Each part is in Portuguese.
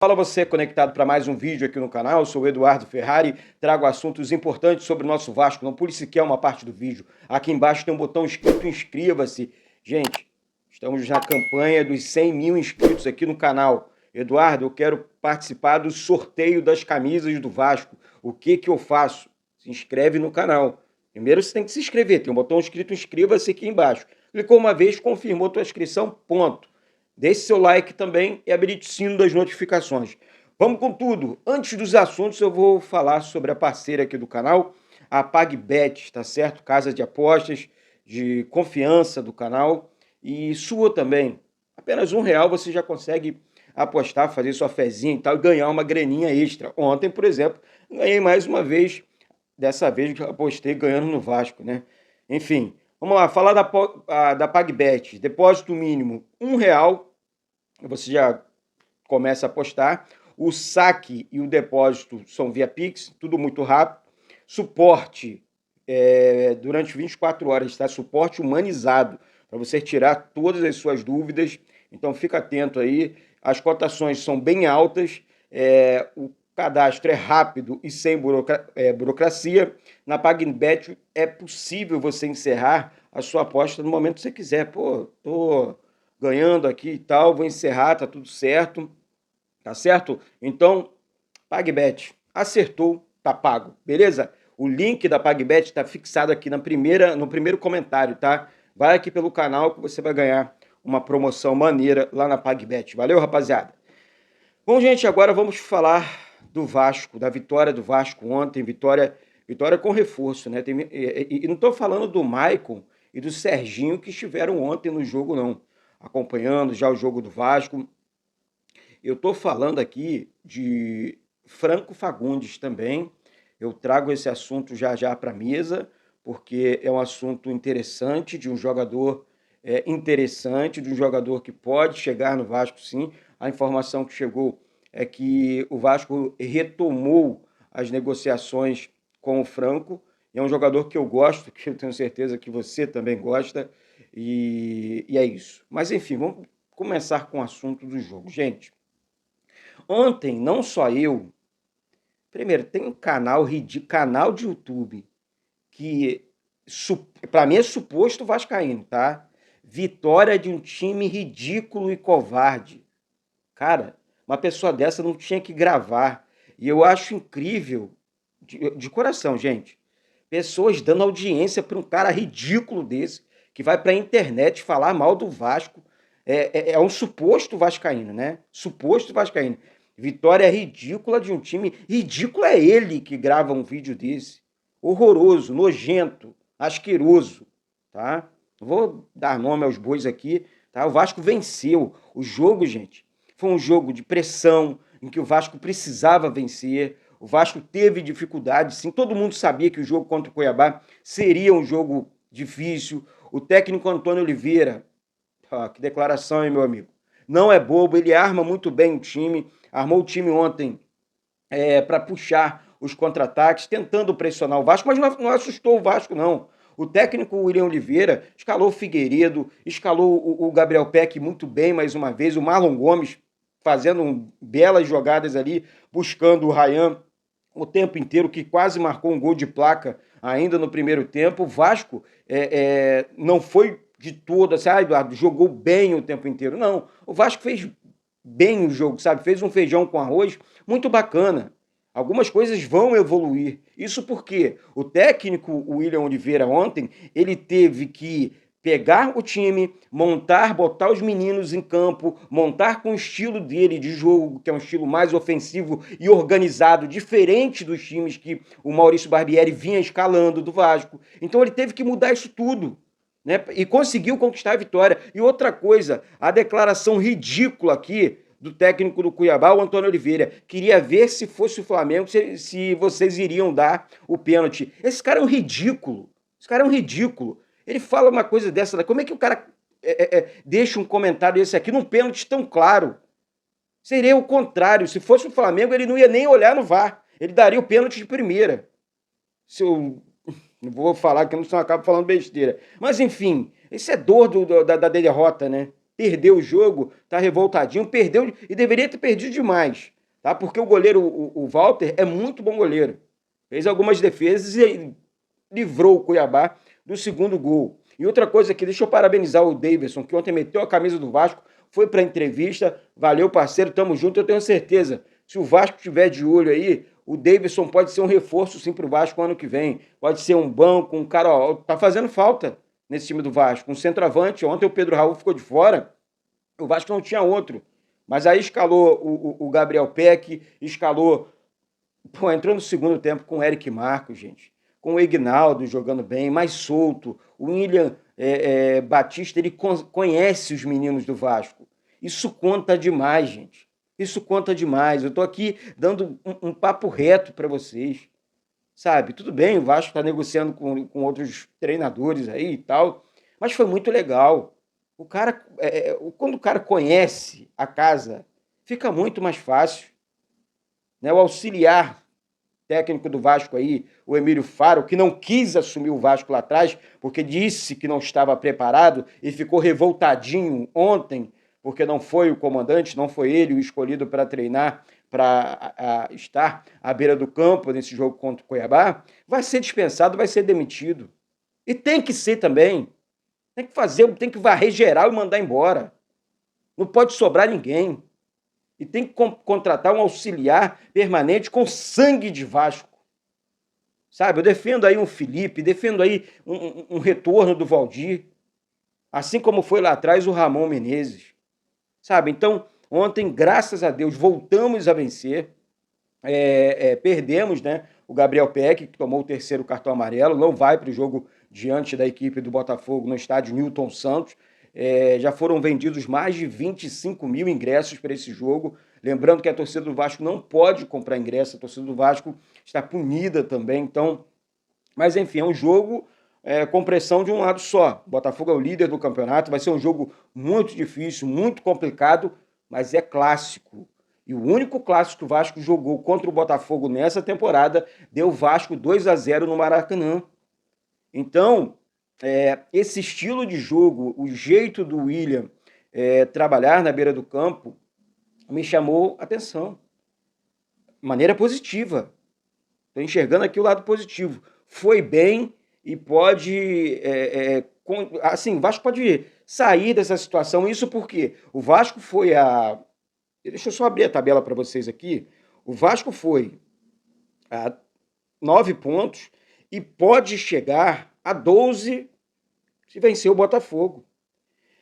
Fala você conectado para mais um vídeo aqui no canal, eu sou o Eduardo Ferrari, trago assuntos importantes sobre o nosso Vasco, não pule sequer uma parte do vídeo. Aqui embaixo tem um botão escrito inscreva-se. Gente, estamos na campanha dos 100 mil inscritos aqui no canal. Eduardo, eu quero participar do sorteio das camisas do Vasco. O que eu faço? Se inscreve no canal. Primeiro você tem que se inscrever, tem um botão escrito inscreva-se aqui embaixo. Clicou uma vez, confirmou tua inscrição, ponto. Deixe seu like também e habilite o sino das notificações. Vamos com tudo. Antes dos assuntos, eu vou falar sobre a parceira aqui do canal, a PagBet, tá certo? Casa de apostas, de confiança do canal e sua também. Apenas R$ 1 você já consegue apostar, fazer sua fezinha e tal e ganhar uma graninha extra. Ontem, por exemplo, ganhei mais uma vez. Dessa vez apostei ganhando no Vasco, né? Enfim, vamos lá, falar da PagBet. Depósito mínimo R$ 1. Você já começa a apostar. O saque e o depósito são via Pix, tudo muito rápido. Suporte durante 24 horas, tá? Suporte humanizado, para você tirar todas as suas dúvidas. Então fica atento aí. As cotações são bem altas, o cadastro é rápido e sem burocracia. Na PagBet é possível você encerrar a sua aposta no momento que você quiser. Pô, tô ganhando aqui e tal, vou encerrar, tá tudo certo, tá certo? Então, PagBet, acertou, tá pago, beleza? O link da PagBet tá fixado aqui no primeiro comentário, tá? Vai aqui pelo canal que você vai ganhar uma promoção maneira lá na PagBet. Valeu, rapaziada? Bom, gente, agora vamos falar do Vasco, da vitória do Vasco ontem, vitória com reforço, né? E não tô falando do Maicon e do Serginho que estiveram ontem no jogo, não. Acompanhando já o jogo do Vasco. Eu estou falando aqui de Franco Fagundes também. Eu trago esse assunto já para a mesa, porque é um assunto interessante, de um jogador interessante, de um jogador que pode chegar no Vasco, sim. A informação que chegou é que o Vasco retomou as negociações com o Franco. É um jogador que eu gosto, que eu tenho certeza que você também gosta. E é isso. Mas enfim, vamos começar com o assunto do jogo. Gente, ontem, não só eu. Primeiro, tem um canal de YouTube que, para mim, é suposto vascaíno, tá? Vitória de um time ridículo e covarde. Cara, uma pessoa dessa não tinha que gravar. E eu acho incrível, de coração, gente, pessoas dando audiência para um cara ridículo desse, que vai para a internet falar mal do Vasco. É um suposto vascaíno, né? Suposto vascaíno. Vitória ridícula de um time. Ridículo é ele que grava um vídeo desse. Horroroso, nojento, asqueroso, tá? Não vou dar nome aos bois aqui, tá? O Vasco venceu. O jogo, gente, foi um jogo de pressão, em que o Vasco precisava vencer. O Vasco teve dificuldade, sim. Todo mundo sabia que o jogo contra o Cuiabá seria um jogo difícil. O técnico Antônio Oliveira, que declaração, hein, meu amigo? Não é bobo, ele arma muito bem o time. Armou o time ontem para puxar os contra-ataques, tentando pressionar o Vasco, mas não assustou o Vasco, não. O técnico William Oliveira escalou o Figueiredo, escalou o Gabriel Peck muito bem mais uma vez, o Marlon Gomes fazendo belas jogadas ali, buscando o Ryan o tempo inteiro, que quase marcou um gol de placa ainda no primeiro tempo. O Vasco não foi de toda, sabe, Eduardo, jogou bem o tempo inteiro. Não, o Vasco fez bem o jogo, sabe? Fez um feijão com arroz muito bacana. Algumas coisas vão evoluir. Isso porque o técnico William Oliveira ontem, ele teve que pegar o time, montar, botar os meninos em campo, montar com o estilo dele de jogo, que é um estilo mais ofensivo e organizado, diferente dos times que o Maurício Barbieri vinha escalando do Vasco. Então ele teve que mudar isso tudo, né? E conseguiu conquistar a vitória. E outra coisa, a declaração ridícula aqui do técnico do Cuiabá, o Antônio Oliveira, queria ver se fosse o Flamengo, se vocês iriam dar o pênalti. Esse cara é um ridículo. Esse cara é um ridículo. Ele fala uma coisa dessa, como é que o cara deixa um comentário desse aqui num pênalti tão claro? Seria o contrário. Se fosse o Flamengo, ele não ia nem olhar no VAR. Ele daria o pênalti de primeira. Se eu não vou falar que eu não acabo falando besteira. Mas, enfim, esse é dor da derrota, né? perdeu o jogo, tá revoltadinho, perdeu e deveria ter perdido demais, tá? Porque o goleiro, o Walter, é muito bom goleiro. Fez algumas defesas e livrou o Cuiabá do segundo gol. E outra coisa aqui, deixa eu parabenizar o Davidson, que ontem meteu a camisa do Vasco, foi para a entrevista, valeu parceiro, tamo junto, eu tenho certeza. Se o Vasco tiver de olho aí, o Davidson pode ser um reforço sim para o Vasco ano que vem. Pode ser um banco, um cara, ó, tá fazendo falta nesse time do Vasco. Um centroavante, ontem o Pedro Raul ficou de fora, o Vasco não tinha outro. Mas aí escalou o Gabriel Peck, escalou, pô, entrou no segundo tempo com o Eric Marcos, gente. Com o Ignaldo jogando bem, mais solto. O William Batista, ele conhece os meninos do Vasco. Isso conta demais, gente. Isso conta demais. Eu tô aqui dando um papo reto para vocês. Sabe? Tudo bem, o Vasco está negociando com outros treinadores aí e tal, mas foi muito legal. O cara, quando o cara conhece a casa, fica muito mais fácil. Né? O auxiliar técnico do Vasco aí, o Emílio Faro, que não quis assumir o Vasco lá atrás, porque disse que não estava preparado e ficou revoltadinho ontem, porque não foi o comandante, não foi ele o escolhido para treinar, para estar à beira do campo nesse jogo contra o Cuiabá, vai ser dispensado, vai ser demitido. E tem que ser também. Tem que fazer, tem que varrer geral e mandar embora. Não pode sobrar ninguém. E tem que contratar um auxiliar permanente com sangue de Vasco. Sabe, eu defendo aí um Felipe, defendo aí um retorno do Valdir, assim como foi lá atrás o Ramon Menezes. Sabe, então, ontem, graças a Deus, voltamos a vencer. Perdemos, né, o Gabriel Peck, que tomou o terceiro cartão amarelo, não vai para o jogo diante da equipe do Botafogo no estádio Newton Santos. Já foram vendidos mais de 25 mil ingressos para esse jogo. Lembrando que a torcida do Vasco não pode comprar ingresso, a torcida do Vasco está punida também. Então, mas enfim, é um jogo com pressão de um lado só. O Botafogo é o líder do campeonato, vai ser um jogo muito difícil, muito complicado, mas é clássico. E o único clássico que o Vasco jogou contra o Botafogo nessa temporada deu Vasco 2-0 no Maracanã. Então, esse estilo de jogo, o jeito do William trabalhar na beira do campo, me chamou a atenção. Maneira positiva. Estou enxergando aqui o lado positivo. Foi bem e pode... assim, o Vasco pode sair dessa situação. Isso porque o Vasco foi a... Deixa eu só abrir a tabela para vocês aqui. O Vasco foi a 9 pontos e pode chegar a 12 se vencer o Botafogo.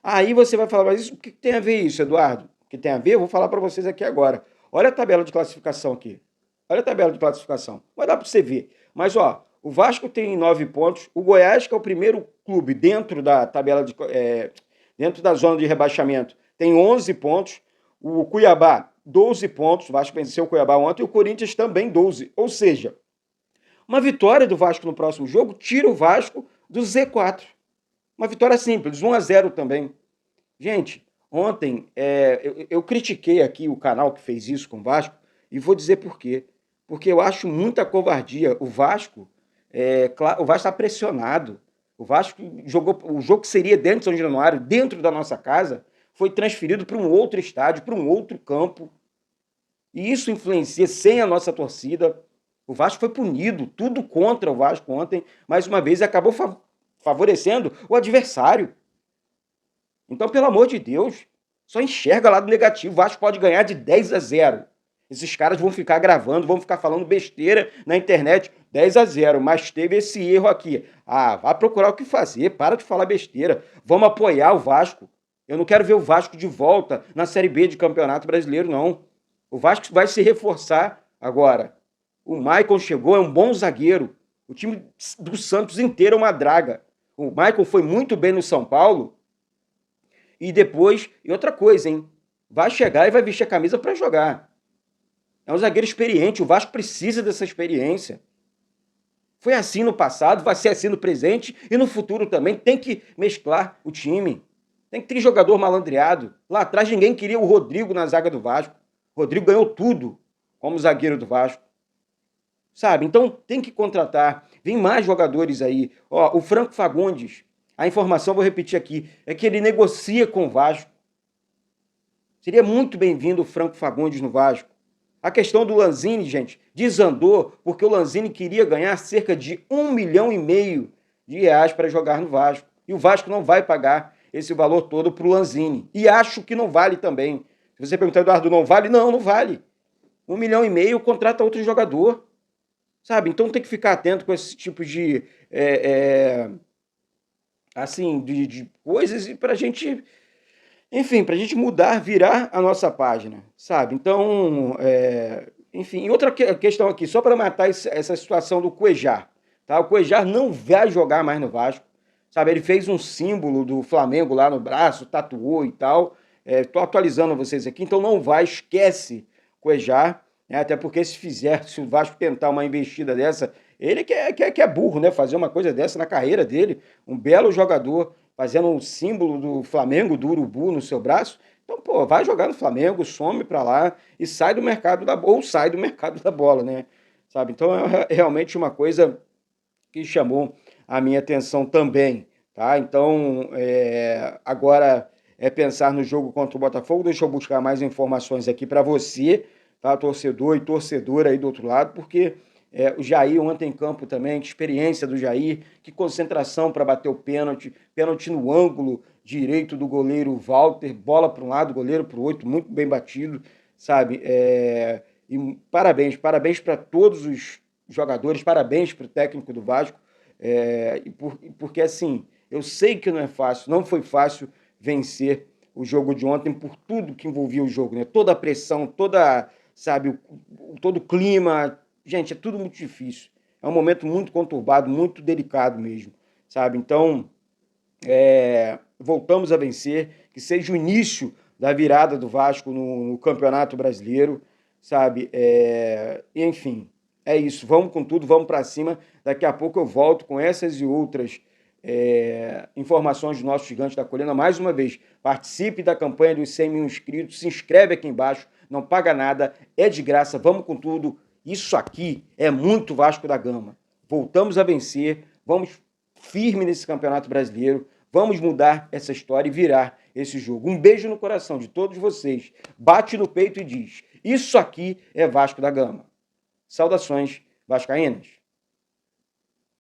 Aí você vai falar, mas isso, o que tem a ver isso, Eduardo? O que tem a ver? Eu vou falar para vocês aqui agora. Olha a tabela de classificação aqui. Olha a tabela de classificação. Vai dar para você ver. Mas, ó, o Vasco tem 9 pontos. O Goiás, que é o primeiro clube dentro da tabela dentro da zona de rebaixamento, tem 11 pontos. O Cuiabá, 12 pontos. O Vasco venceu o Cuiabá ontem. E o Corinthians também 12. Ou seja, uma vitória do Vasco no próximo jogo tira o Vasco do Z4. Uma vitória simples, 1-0 também. Gente, ontem eu critiquei aqui o canal que fez isso com o Vasco e vou dizer por quê. Porque eu acho muita covardia. O Vasco está pressionado. O Vasco jogou o jogo que seria dentro de São Januário, dentro da nossa casa, foi transferido para um outro estádio, para um outro campo. E isso influencia sem a nossa torcida. O Vasco foi punido, tudo contra o Vasco ontem, mais uma vez, e acabou favorecendo o adversário. Então, pelo amor de Deus, só enxerga lado negativo. O Vasco pode ganhar de 10-0. Esses caras vão ficar gravando, vão ficar falando besteira na internet. 10-0, mas teve esse erro aqui. Ah, vai procurar o que fazer, para de falar besteira. Vamos apoiar o Vasco. Eu não quero ver o Vasco de volta na Série B de Campeonato Brasileiro, não. O Vasco vai se reforçar agora. O Maicon chegou, é um bom zagueiro. O time do Santos inteiro é uma draga. O Maicon foi muito bem no São Paulo. E depois, e outra coisa, hein? Vai chegar e vai vestir a camisa para jogar. É um zagueiro experiente, o Vasco precisa dessa experiência. Foi assim no passado, vai ser assim no presente e no futuro também. Tem que mesclar o time. Tem que ter jogador malandreado. Lá atrás ninguém queria o Rodrigo na zaga do Vasco. O Rodrigo ganhou tudo como zagueiro do Vasco. Sabe? Então tem que contratar. Vem mais jogadores aí. Ó, o Franco Fagundes, a informação, vou repetir aqui, é que ele negocia com o Vasco. Seria muito bem-vindo o Franco Fagundes no Vasco. A questão do Lanzini, gente, desandou porque o Lanzini queria ganhar cerca de R$ 1,5 milhão para jogar no Vasco. E o Vasco não vai pagar esse valor todo para o Lanzini. E acho que não vale também. Se você perguntar, Eduardo, não vale? Não, não vale. R$ 1,5 milhão, contrata outro jogador. Sabe? Então tem que ficar atento com esse tipo de assim, de coisas e pra gente, enfim, pra gente mudar, virar a nossa página, sabe? Então, enfim, outra questão aqui, só para matar essa situação do Cuéllar, tá? O Cuéllar não vai jogar mais no Vasco, sabe? Ele fez um símbolo do Flamengo lá no braço, tatuou e tal. Tô atualizando vocês aqui, então não vai, esquece Cuéllar, né? Até porque se o Vasco tentar uma investida dessa, ele que é burro, né? Fazer uma coisa dessa na carreira dele, um belo jogador, fazendo um símbolo do Flamengo, do urubu no seu braço. Então, pô, vai jogar no Flamengo, some pra lá e sai do mercado da bola, ou sai do mercado da bola, né? Sabe? Então é realmente uma coisa que chamou a minha atenção também, tá? Então, agora é pensar no jogo contra o Botafogo. Deixa eu buscar mais informações aqui para você, tá? Torcedor e torcedora aí do outro lado, porque o Jair ontem em campo também, que experiência do Jair, que concentração para bater o pênalti, pênalti no ângulo direito do goleiro Walter, bola para um lado, goleiro para o outro, muito bem batido, sabe? E parabéns para todos os jogadores, parabéns para o técnico do Vasco, porque assim, eu sei que não é fácil, não foi fácil vencer o jogo de ontem por tudo que envolvia o jogo, né? Toda a pressão, sabe, todo o clima, gente, é tudo muito difícil. É um momento muito conturbado, muito delicado mesmo, sabe? Então, voltamos a vencer, que seja o início da virada do Vasco no Campeonato Brasileiro, sabe? Enfim, é isso. Vamos com tudo, vamos para cima. Daqui a pouco eu volto com essas e outras informações do nosso Gigante da Colina. Mais uma vez, participe da campanha dos 100 mil inscritos, se inscreve aqui embaixo, não paga nada, é de graça, vamos com tudo. Isso aqui é muito Vasco da Gama. Voltamos a vencer, vamos firme nesse Campeonato Brasileiro, vamos mudar essa história e virar esse jogo. Um beijo no coração de todos vocês. Bate no peito e diz: isso aqui é Vasco da Gama. Saudações vascaínas.